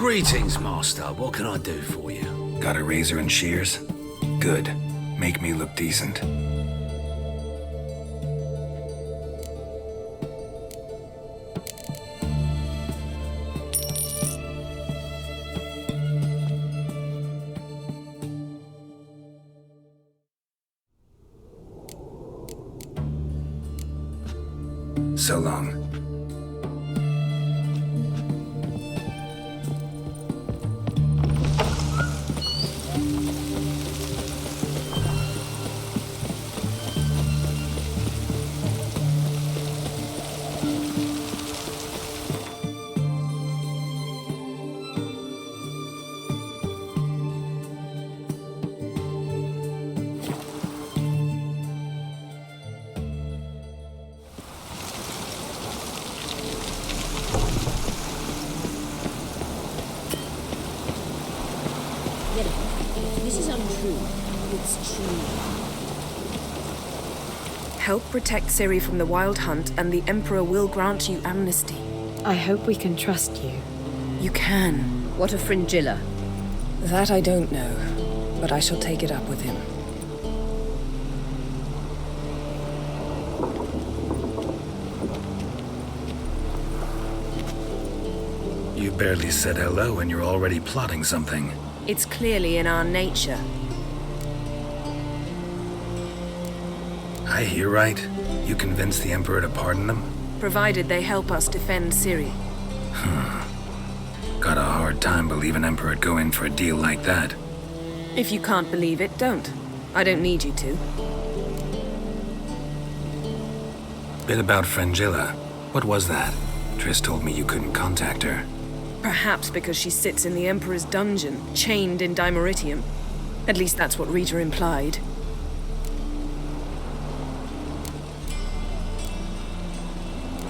Greetings, Master. What can I do for you? Got a razor and shears? Good. Make me look decent. So long. This is untrue. It's true. Help protect Ciri from the Wild Hunt, and the Emperor will grant you amnesty. I hope we can trust you. You can. What of Fringilla? That I don't know, but I shall take it up with him. You barely said hello and you're already plotting something. It's clearly in our nature. I hear right? You convinced the Emperor to pardon them? Provided they help us defend Ciri. Got a hard time believing Emperor'd go in for a deal like that. If you can't believe it, don't. I don't need you to. Bit about Fringilla. What was that? Triss told me you couldn't contact her. Perhaps because she sits in the Emperor's dungeon, chained in Dimeritium. At least that's what Rita implied.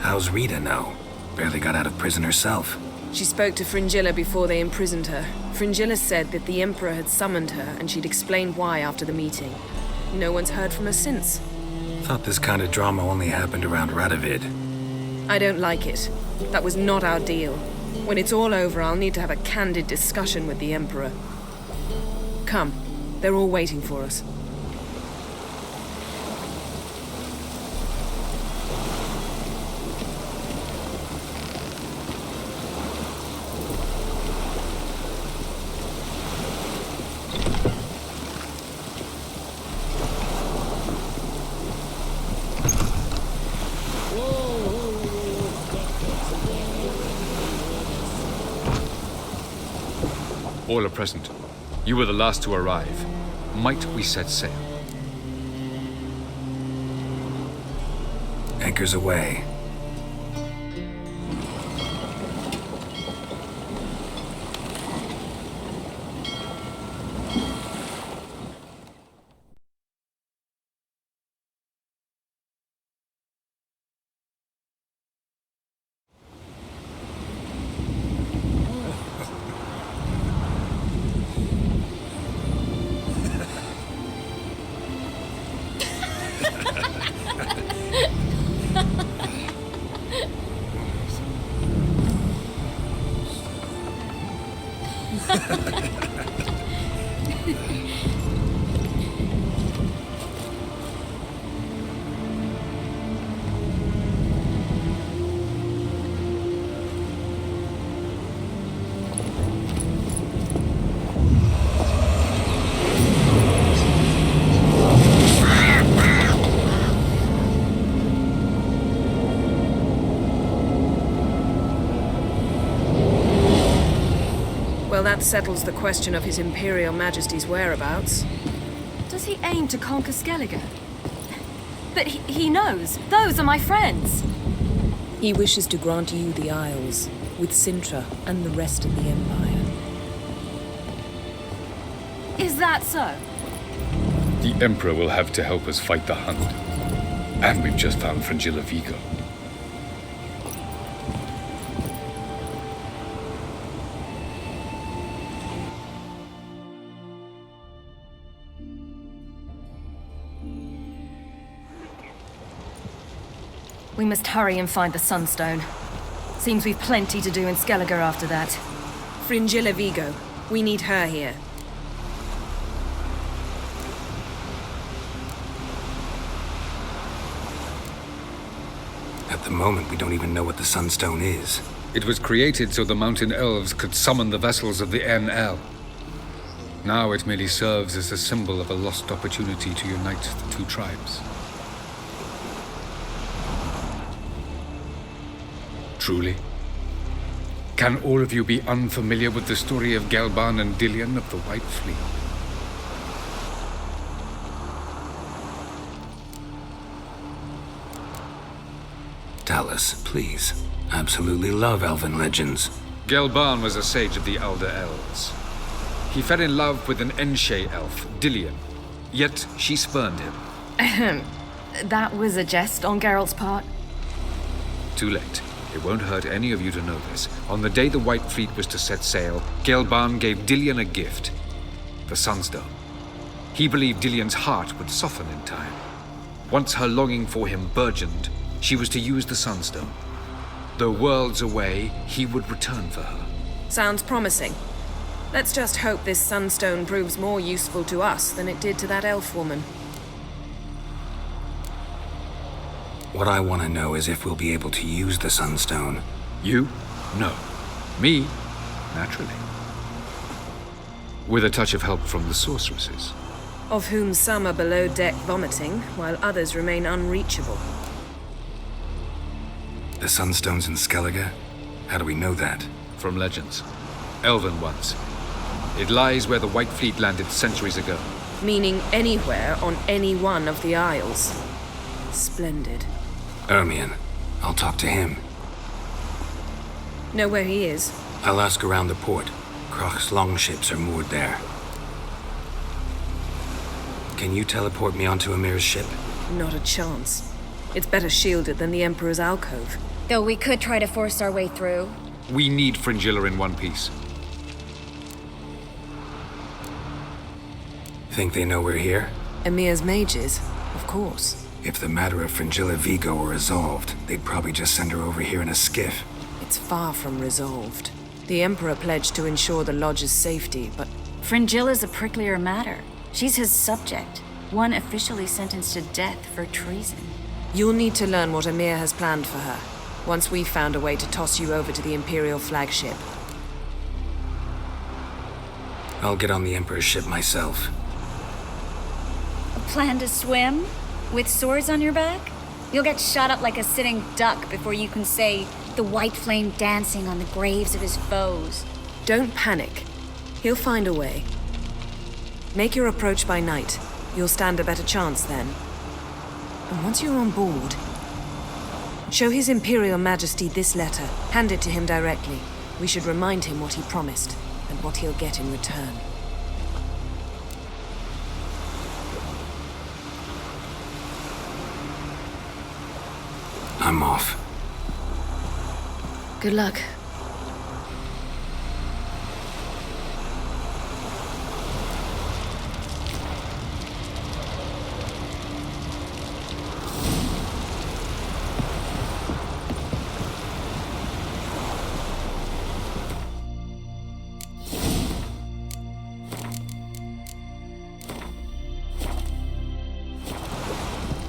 How's Rita now? Barely got out of prison herself. She spoke to Fringilla before they imprisoned her. Fringilla said that the Emperor had summoned her, and she'd explained why after the meeting. No one's heard from her since. Thought this kind of drama only happened around Radovid. I don't like it. That was not our deal. When it's all over, I'll need to have a candid discussion with the Emperor. Come. They're all waiting for us. All are present. You were the last to arrive. Might we set sail? Anchors away. Well, that settles the question of His Imperial Majesty's whereabouts. Does he aim to conquer Skellige? But he knows. Those are my friends. He wishes to grant you the Isles, with Sintra and the rest of the Empire. Is that so? The Emperor will have to help us fight the Hunt. And we've just found Fringilla Vigo. We must hurry and find the Sunstone. Seems we've plenty to do in Skellige after that. Fringilla Vigo. We need her here. At the moment, we don't even know what the Sunstone is. It was created so the mountain elves could summon the vessels of the NL. Now it merely serves as a symbol of a lost opportunity to unite the two tribes. Truly? Can all of you be unfamiliar with the story of Gelban and Dillion of the White Fleet? Tell us, please. Absolutely love elven legends. Gelban was a sage of the Elder Elves. He fell in love with an Enshe elf, Dillion. Yet she spurned him. That was a jest on Geralt's part. Too late. It won't hurt any of you to know this. On the day the White Fleet was to set sail, Gelban gave Dillion a gift. The Sunstone. He believed Dillion's heart would soften in time. Once her longing for him burgeoned, she was to use the Sunstone. Though worlds away, he would return for her. Sounds promising. Let's just hope this Sunstone proves more useful to us than it did to that elf woman. What I want to know is if we'll be able to use the Sunstone. You? No. Me? Naturally. With a touch of help from the sorceresses. Of whom some are below deck vomiting, while others remain unreachable. The Sunstone's in Skellige? How do we know that? From legends. Elven ones. It lies where the White Fleet landed centuries ago. Meaning anywhere on any one of the Isles. Splendid. Ermion. I'll talk to him. Know where he is? I'll ask around the port. Kroch's longships are moored there. Can you teleport me onto Amir's ship? Not a chance. It's better shielded than the Emperor's alcove. Though we could try to force our way through. We need Fringilla in one piece. Think they know we're here? Emir's mages, of course. If the matter of Fringilla Vigo were resolved, they'd probably just send her over here in a skiff. It's far from resolved. The Emperor pledged to ensure the Lodge's safety, but Fringilla's a pricklier matter. She's his subject, one officially sentenced to death for treason. you'll need to learn what Emir has planned for her, once we've found a way to toss you over to the Imperial flagship. I'll get on the Emperor's ship myself. A plan to swim? With swords on your back? You'll get shot up like a sitting duck before you can say the white flame dancing on the graves of his foes. Don't panic. He'll find a way. Make your approach by night. You'll stand a better chance then. And once you're on board, show His Imperial Majesty this letter. Hand it to him directly. We should remind him what he promised, and what he'll get in return. I'm off. Good luck.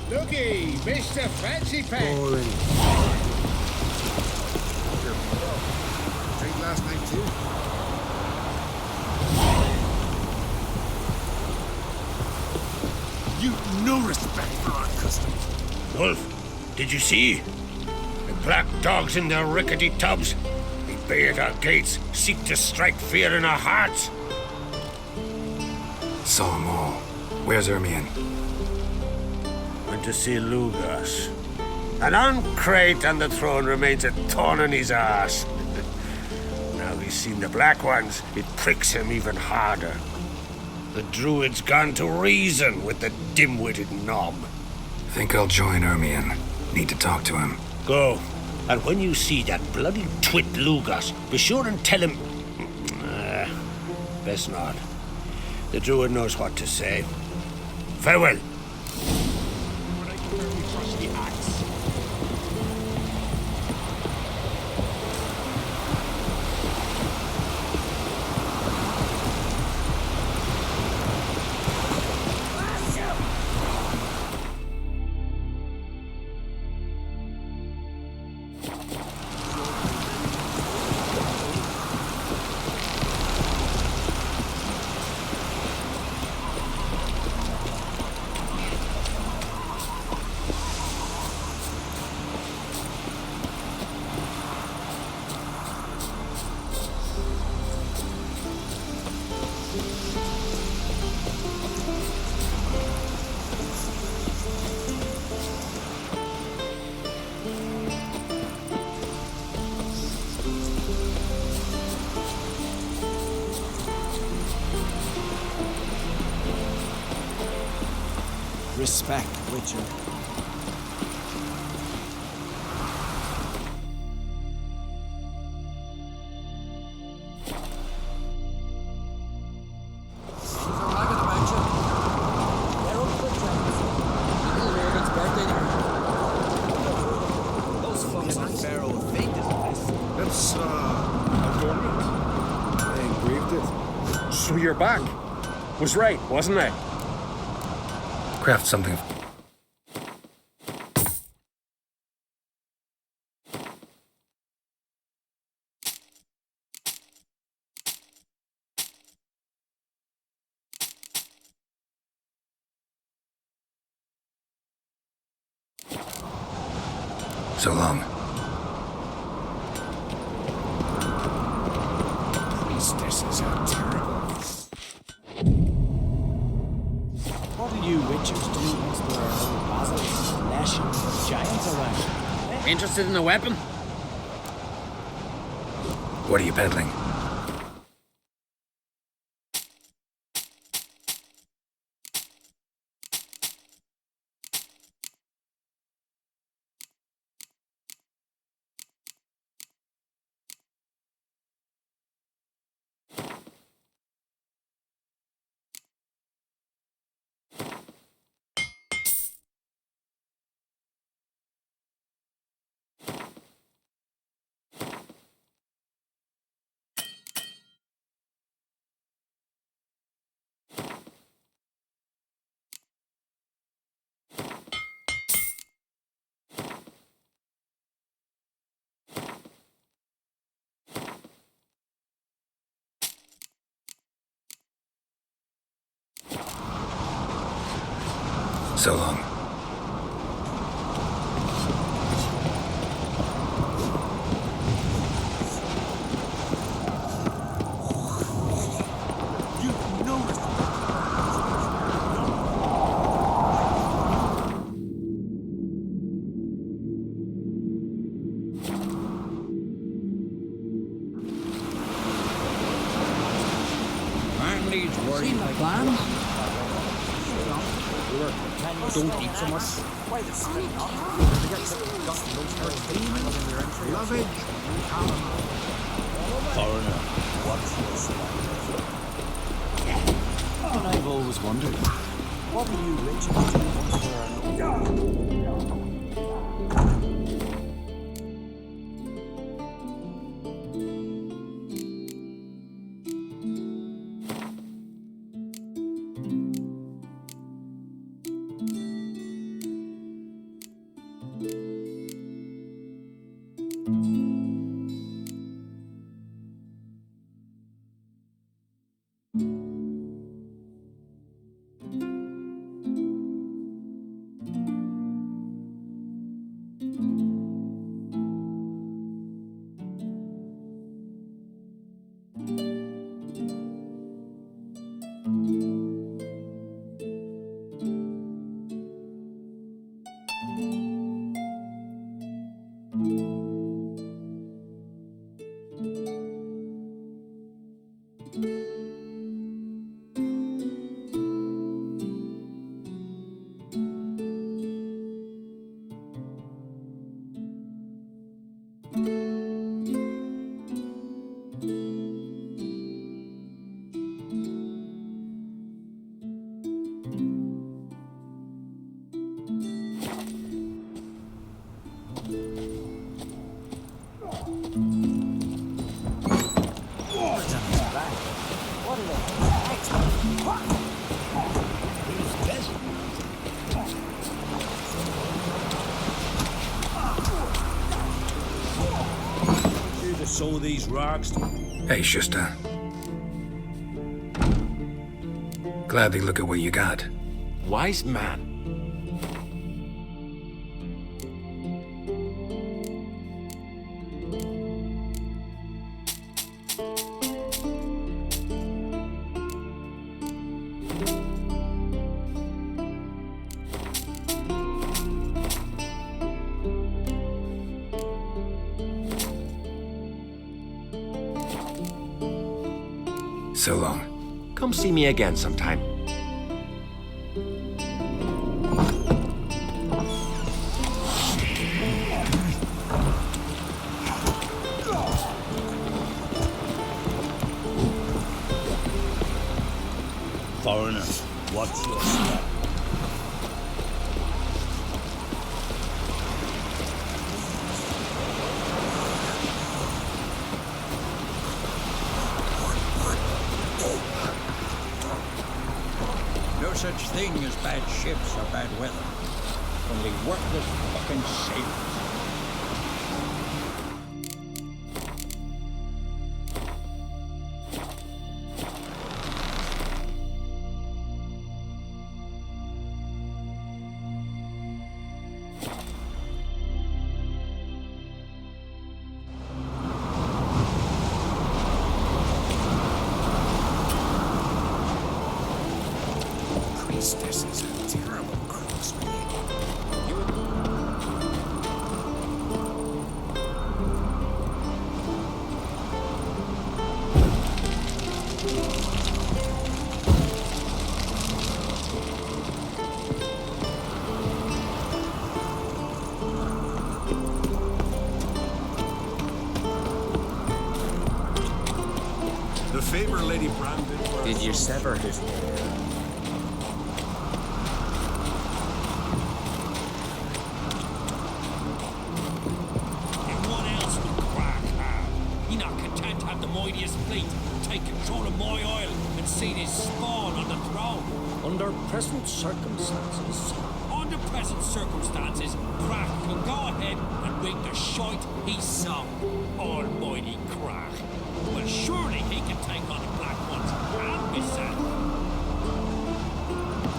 Looky, Mr. Fancy Pants. Drink last night too. You've no respect for our customs. Wolf, did you see? The black dogs in their rickety tubs. They bay at our gates, seek to strike fear in our hearts. Saw 'em all. Where's Ermion? Went to see Lugas. And on Crate on the throne remains a thorn in his ass. Now he's seen the Black Ones, it pricks him even harder. The Druid's gone to reason with the dim-witted knob. Think I'll join Ermion. Need to talk to him. Go. And when you see that bloody twit Lugas, be sure and tell him... best not. The Druid knows what to say. Farewell. Respect, Witcher. So you're back. Was right, wasn't I? Craft something. So long. Priestesses are terrible. What do you witchers do once there are no basilisk, legions, or giants around? Interested in a weapon? What are you peddling? So long. Man needs worry. Seen the plan? Don't eat so much. Lovage. Foreigner, what's your style? And I've always wondered, what do you witchers do once there are no... Sow these rocks. Hey, Schuster. Gladly look at what you got. Wise man. So long. Come see me again sometime. foreigner. What's your step? No such thing as bad ships or bad weather. Only worthless fucking sailors. This is a terrible crossbreed. The favor Lady Brandon. Did you sever his hair? Under present circumstances, Crack can go ahead and bring the shite he sung. Almighty Crack. Well, surely he can take on the Black Ones and Miss Sand.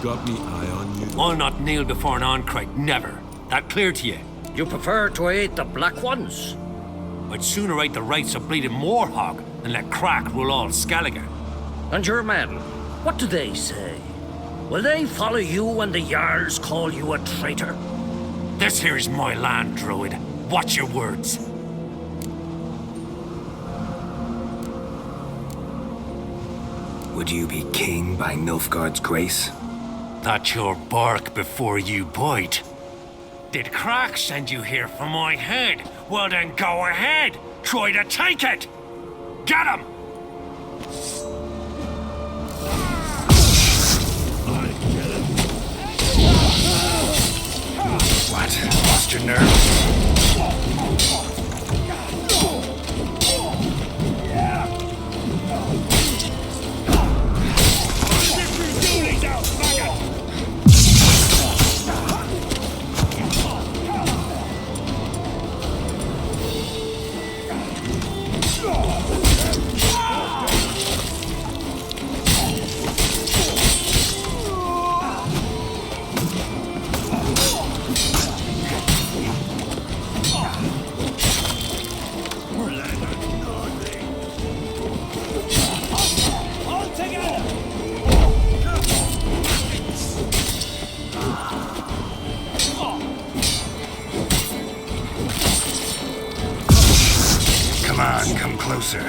Got me eye on you. I'll not kneel before an Ancrate, never. That clear to you? You prefer to aid the Black Ones? I'd sooner aid the rights of bleeding Moorhog than let Crack rule all Skellige. And your men, what do they say? Will they follow you when the Jarls call you a traitor? This here is my land, Druid. Watch your words. Would you be king by Nilfgaard's grace? That's your bark before you bite. Did Crack send you here for my head? Well then go ahead. Try to take it. Get him! What? Lost your nerve? Come on, come closer.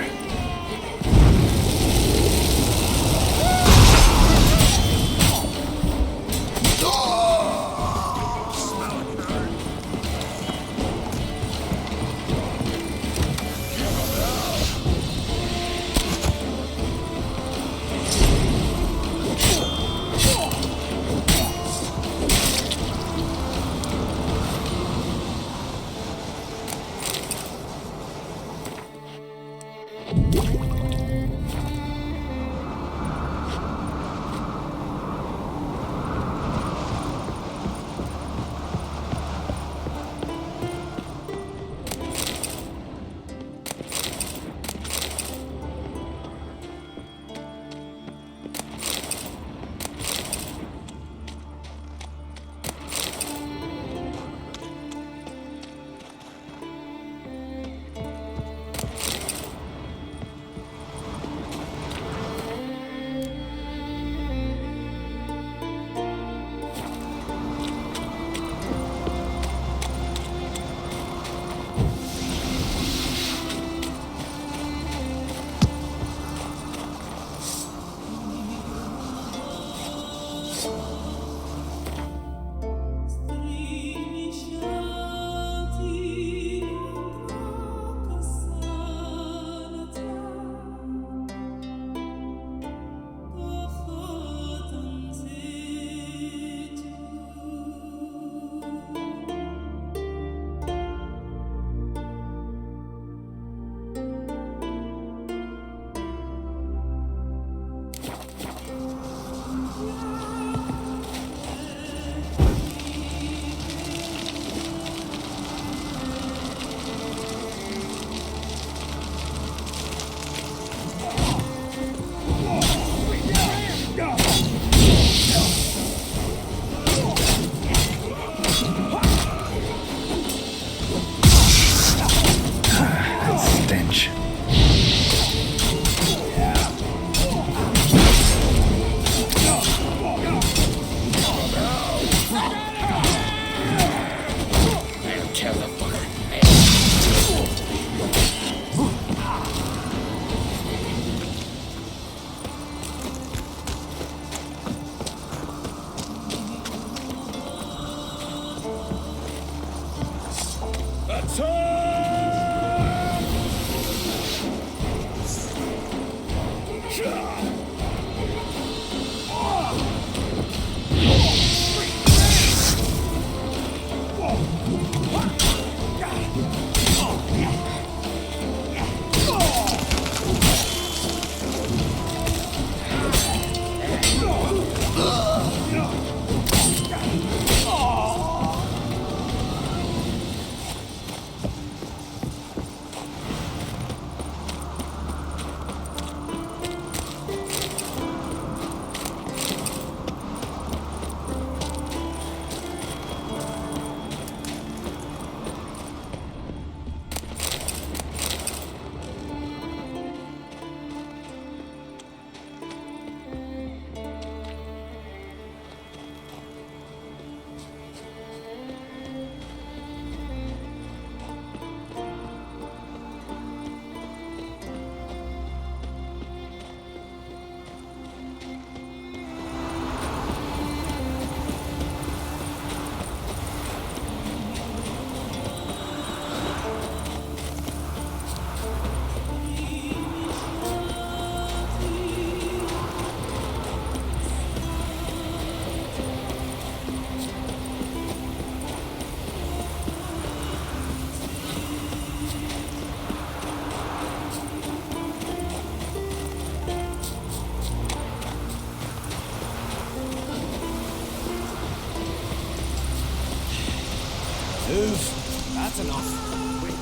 Move. That's enough. Wait.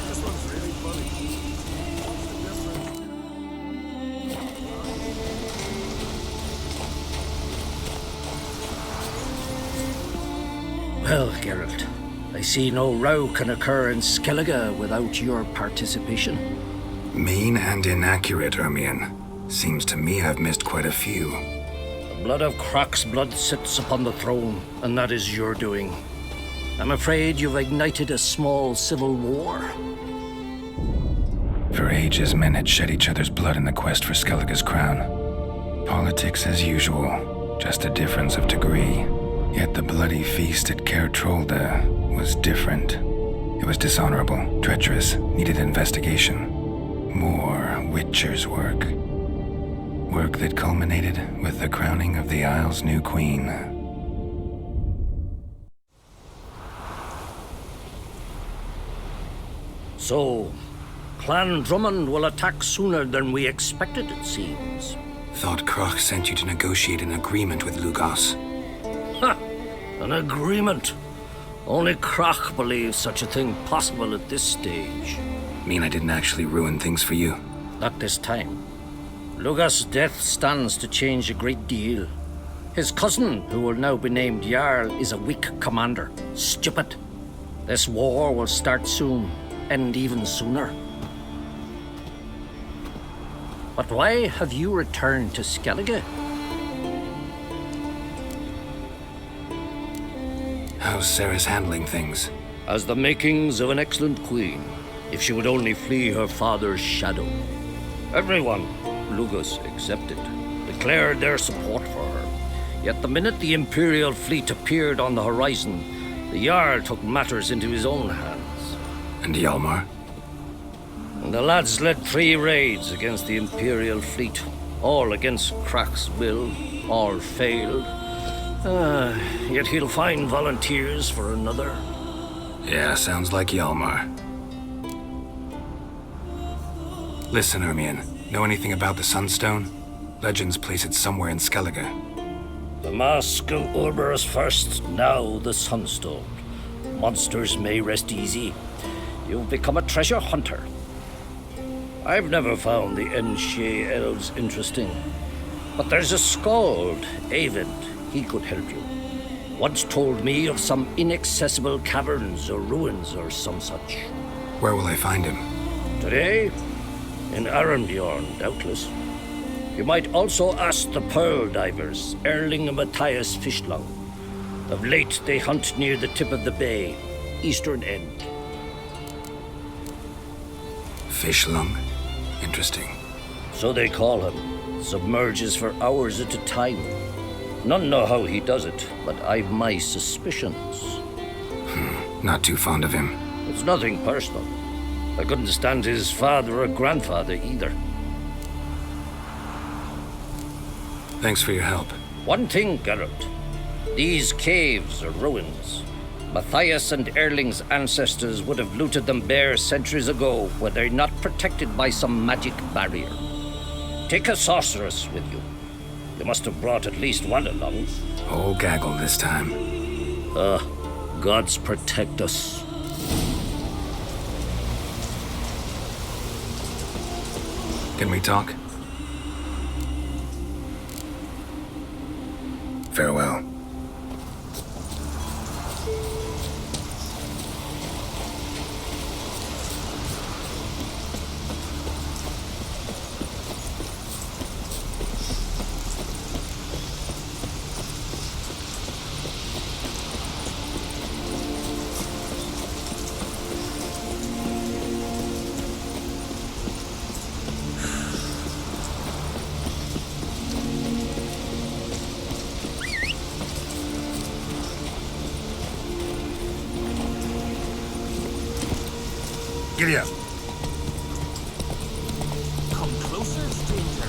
This one's really funny. Well, Geralt, I see no row can occur in Skellige without your participation. Mean and inaccurate, Ermion. Seems to me I've missed quite a few. The blood of Croc's blood sits upon the throne, and that is your doing. I'm afraid you've ignited a small civil war. For ages, men had shed each other's blood in the quest for Skellige's crown. Politics as usual, just a difference of degree. Yet the bloody feast at Caer Trolda was different. It was dishonorable, treacherous, needed investigation. More Witcher's work. Work that culminated with the crowning of the Isle's new queen. So, Clan Drummond will attack sooner than we expected, it seems. Thought Croc sent you to negotiate an agreement with Lugos. Ha! An agreement? Only Croc believes such a thing possible at this stage. Mean I didn't actually ruin things for you? Not this time. Lugos' death stands to change a great deal. His cousin, who will now be named Jarl, is a weak commander. Stupid. This war will start soon, end even sooner. But why have you returned to Skellige? How's Sarah's handling things? Has the makings of an excellent queen, if she would only flee her father's shadow. Everyone, Lugos excepted, declared their support for her. Yet the minute the Imperial fleet appeared on the horizon, the Jarl took matters into his own hands. And Hjalmar? And the lads led 3 raids against the Imperial fleet, all against Croc's will, all failed. Yet he'll find volunteers for another. Yeah, sounds like Hjalmar. Listen, Ermion, know anything about the Sunstone? Legends place it somewhere in Skellige. The mask of Urberus first, now the Sunstone. Monsters may rest easy. You've become a treasure hunter. I've never found the Enshe elves interesting. But there's a skald, Avid. He could help you. Once told me of some inaccessible caverns or ruins or some such. Where will I find him? Today? In Arenbjorn, doubtless. You might also ask the pearl divers, Erling and Matthias Fishlung. Of late, they hunt near the tip of the bay, eastern end. Fishlung? Interesting. So they call him. Submerges for hours at a time. None know how he does it, but I've my suspicions. Not too fond of him. It's nothing personal. I couldn't stand his father or grandfather either. Thanks for your help. One thing, Geralt. These caves are ruins. Matthias and Erling's ancestors would have looted them bare centuries ago were they not protected by some magic barrier. Take a sorceress with you. You must have brought at least one along. Whole gaggle this time. Gods protect us. Can we talk? Farewell. Giddy up. Come closer, stranger.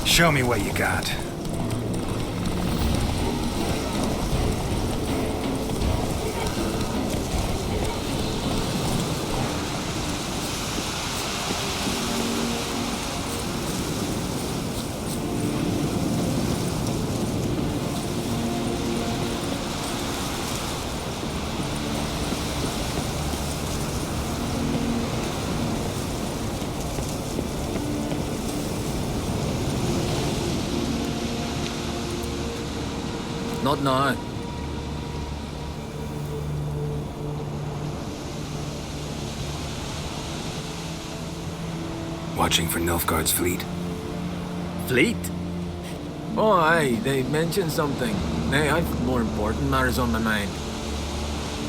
Show me what you got. Not now. Watching for Nilfgaard's fleet? Fleet? Oh, aye, they mentioned something. Nay, I've more important matters on my mind.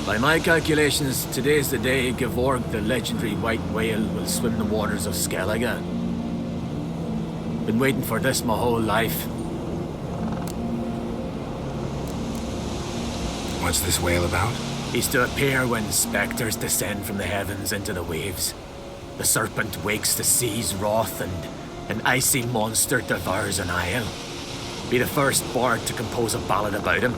By my calculations, today's the day Gevorg, the legendary white whale, will swim the waters of Skellige. Been waiting for this my whole life. What's this whale about? He's to appear when specters descend from the heavens into the waves. The serpent wakes the sea's wrath and an icy monster devours an isle. Be the first bard to compose a ballad about him.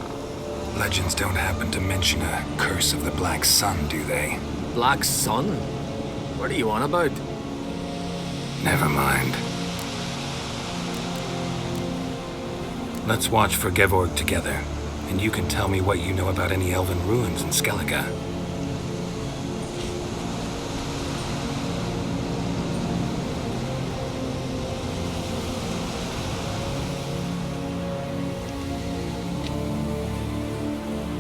Legends don't happen to mention a curse of the Black Sun, do they? Black Sun? What are you on about? Never mind. Let's watch for Gevorg together, and you can tell me what you know about any elven ruins in Skellige.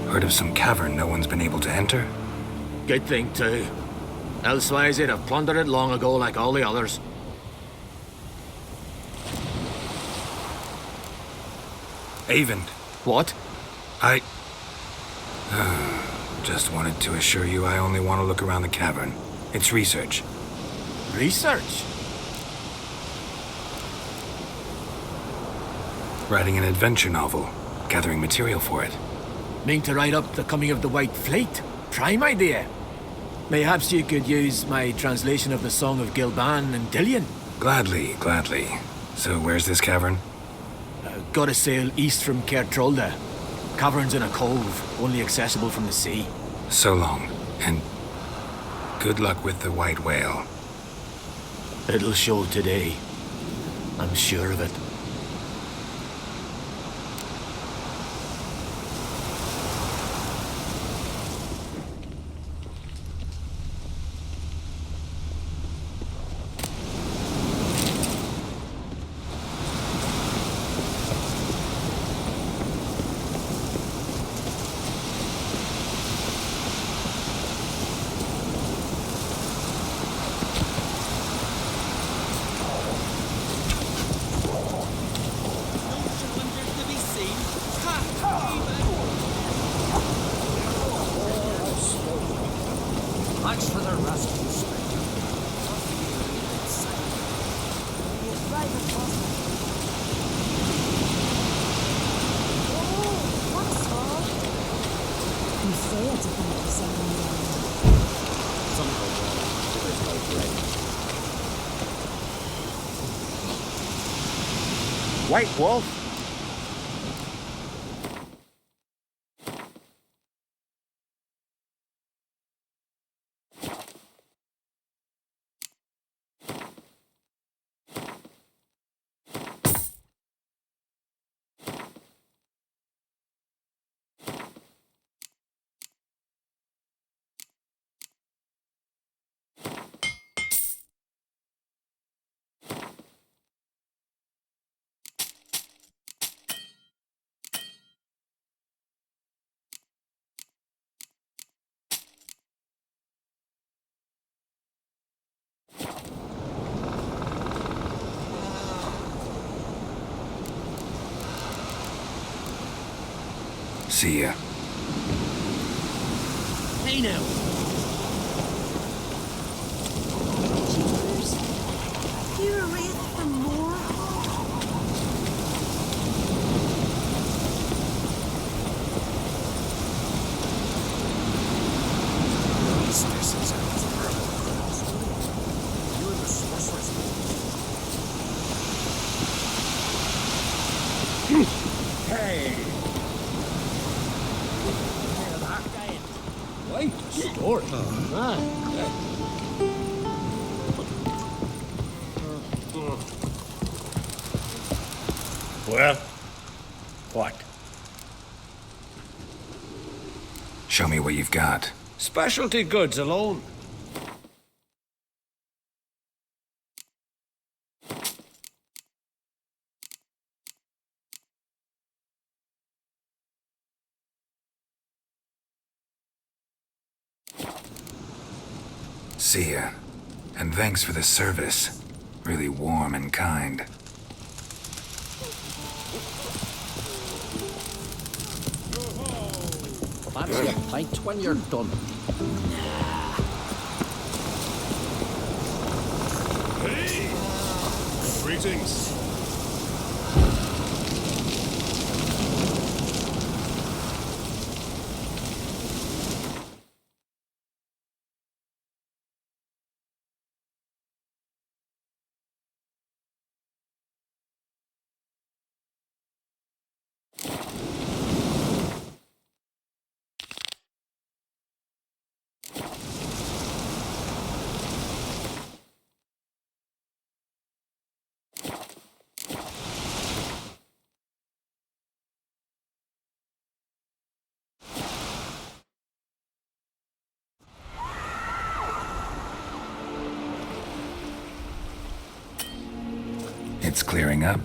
Heard of some cavern no one's been able to enter? Good thing, too. Elsewise, they'd have plundered it long ago like all the others. Avend. What? I... just wanted to assure you I only want to look around the cavern. It's research. Research? Writing an adventure novel, gathering material for it. Mean to write up the coming of the White Fleet? Prime idea. Mayhaps you could use my translation of the Song of Gilban and Dillion. Gladly, gladly. So where's this cavern? Gotta sail east from Cair Trolda. Cavern's in a cove, only accessible from the sea. So long, and good luck with the white whale. It'll show today. I'm sure of it. Thanks for the rescue, You failed to find the someone. White Wolf? See ya. Hey now. Jeepers. You're ready for more? This is a terrible cross. You're the sorceress. Hey! Quite a story. Well, what? Show me what you've got. Specialty goods alone. See ya. And thanks for the service. Really warm and kind. Fancy a pint when you're done. Hey! Greetings. It's clearing up.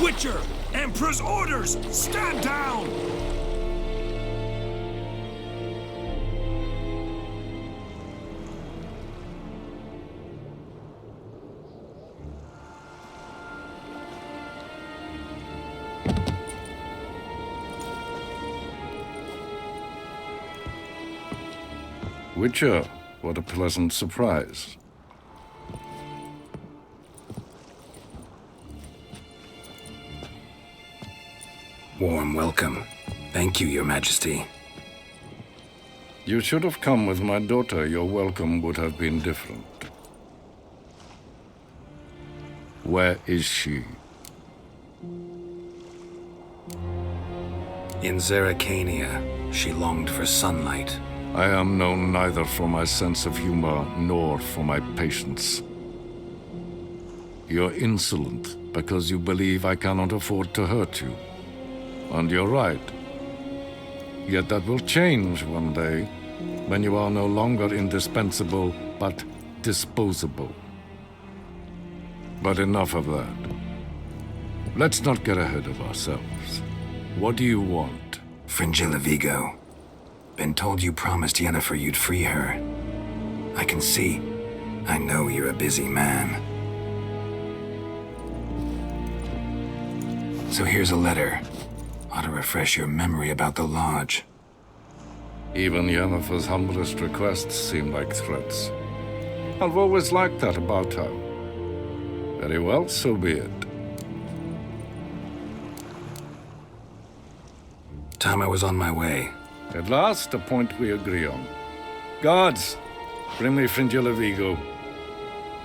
Witcher! Emperor's orders! Stand down! Witcher, what a pleasant surprise. Warm welcome. Thank you, Your Majesty. You should have come with my daughter. Your welcome would have been different. Where is she? In Zeracania, she longed for sunlight. I am known neither for my sense of humor nor for my patience. You're insolent because you believe I cannot afford to hurt you. And you're right. Yet that will change one day, when you are no longer indispensable, but disposable. But enough of that. Let's not get ahead of ourselves. What do you want? Fringilla Vigo. Been told you promised Yennefer you'd free her. I can see. I know you're a busy man. So here's a letter. Ought to refresh your memory about the Lodge. Even Yennefer's humblest requests seem like threats. I've always liked that about her. Very well, so be it. Time I was on my way. At last, a point we agree on. Guards, bring me Fringilla Vigo.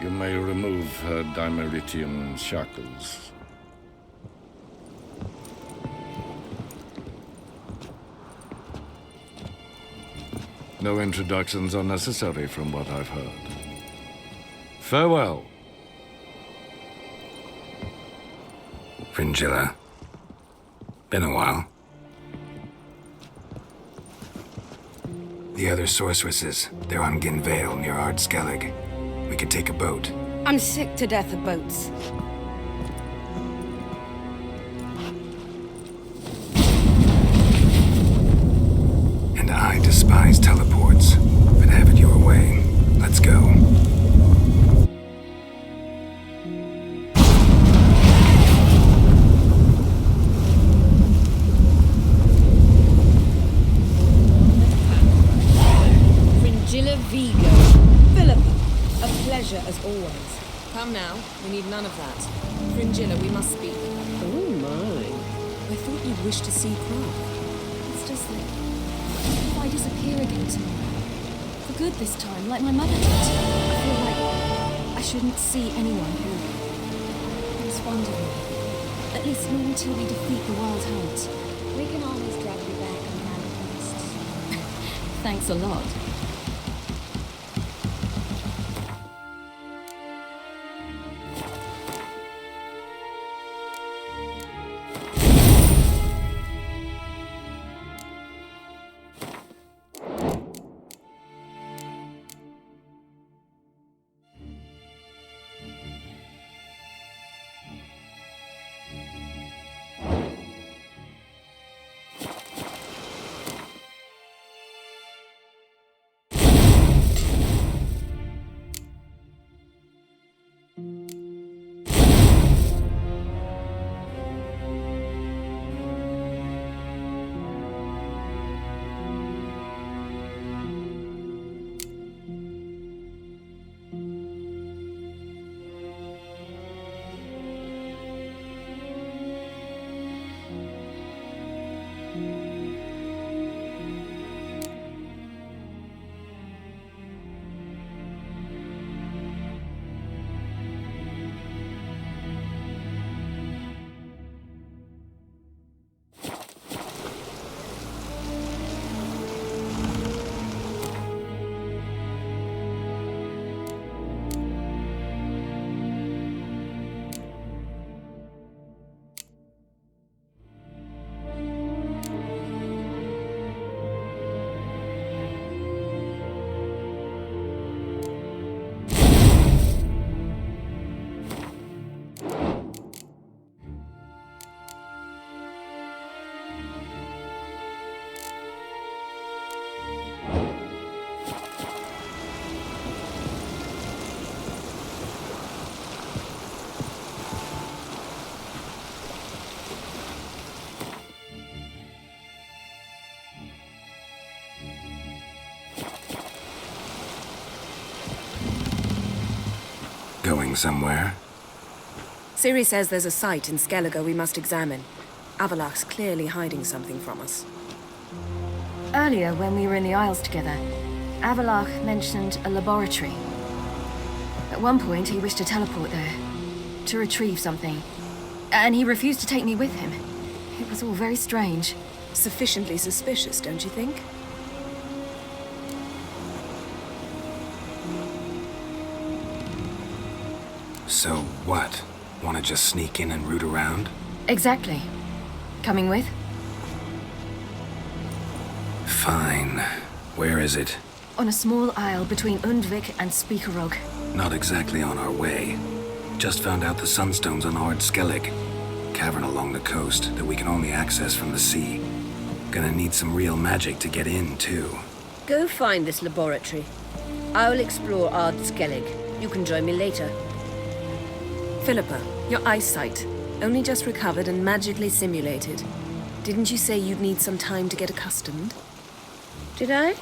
You may remove her Dimeritian shackles. No introductions are necessary from what I've heard. Farewell. Fringilla. Been a while. The other sorceresses, they're on Ginvale near Ard Skellig. We could take a boat. I'm sick to death of boats. And I despise teleports, but have it your way. Let's go. Fringilla Vigo. Philippa, a pleasure as always. Come now, we need none of that. Fringilla, we must speak. Oh my. I thought you'd wish to see Croft. It's just that if I disappear again tomorrow, for good this time, like my mother did, I feel like I shouldn't see anyone who is fond of me. At least not until we defeat the Wild Hunt. We can always drag you back on that quest. Thanks a lot. going somewhere. Ciri says there's a site in Skellige we must examine. Avalach's clearly hiding something from us. Earlier, when we were in the Isles together, Avalach mentioned a laboratory. At one point, he wished to teleport there, to retrieve something. And he refused to take me with him. It was all very strange. Sufficiently suspicious, don't you think? So what? Want to just sneak in and root around? Exactly. Coming with? Fine. Where is it? On a small isle between Undvik and Speakerog. Not exactly on our way. Just found out the sunstone's on Ard Skellig. Cavern along the coast that we can only access from the sea. Gonna need some real magic to get in, too. Go find this laboratory. I'll explore Ard Skellig. You can join me later. Philippa, your eyesight. Only just recovered and magically simulated. Didn't you say you'd need some time to get accustomed? Did I?